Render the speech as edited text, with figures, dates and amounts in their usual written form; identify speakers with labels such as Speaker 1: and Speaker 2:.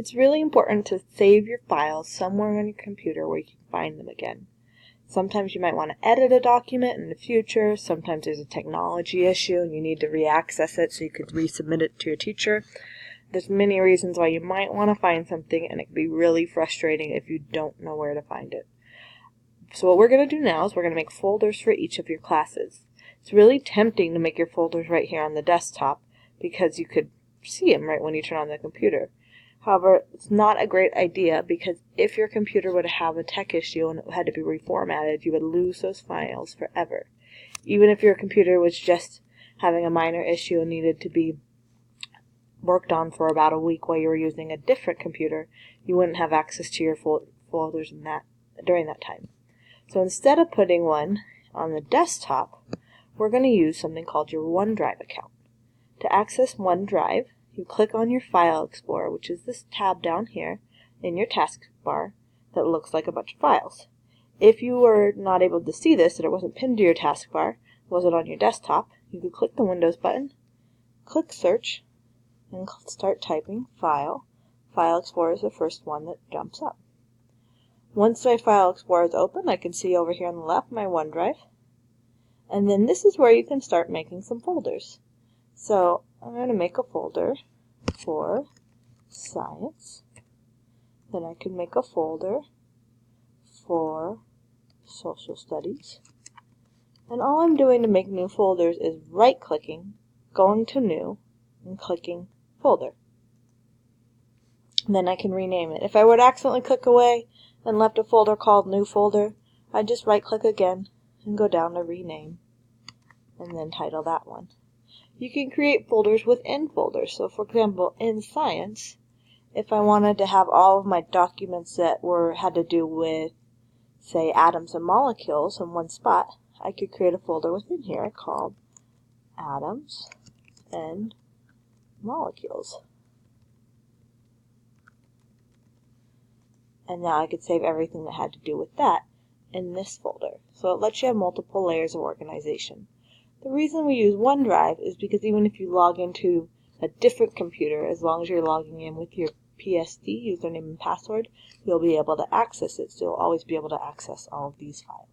Speaker 1: It's really important to save your files somewhere on your computer where you can find them again. Sometimes you might want to edit a document in the future. Sometimes there's a technology issue and you need to re-access it so you could resubmit it to your teacher. There's many reasons why you might want to find something, and it can be really frustrating if you don't know where to find it. So what we're going to do now is we're going to make folders for each of your classes. It's really tempting to make your folders right here on the desktop because you could see them right when you turn on the computer. However, it's not a great idea because if your computer would have a tech issue and it had to be reformatted, you would lose those files forever. Even if your computer was just having a minor issue and needed to be worked on for about a week while you were using a different computer, you wouldn't have access to your folders during that time. So instead of putting one on the desktop, we're going to use something called your OneDrive account. To access OneDrive, you click on your File Explorer, which is this tab down here in your taskbar that looks like a bunch of files. If you were not able to see this and it wasn't pinned to your taskbar, wasn't on your desktop, you could click the Windows button, click Search, and start typing File. File Explorer is the first one that jumps up. Once my File Explorer is open, I can see over here on the left my OneDrive. And then this is where you can start making some folders. So I'm going to make a folder for science. Then I can make a folder for social studies. And all I'm doing to make new folders is right-clicking, going to New, and clicking Folder. And then I can rename it. If I would accidentally click away and left a folder called New Folder, I'd just right-click again and go down to Rename, and then title that one. You can create folders within folders. So for example, in Science, if I wanted to have all of my documents that had to do with, say, atoms and molecules in one spot, I could create a folder within here called Atoms and Molecules. And now I could save everything that had to do with that in this folder. So it lets you have multiple layers of organization. The reason we use OneDrive is because even if you log into a different computer, as long as you're logging in with your PSD, username and password, you'll be able to access it. So you'll always be able to access all of these files.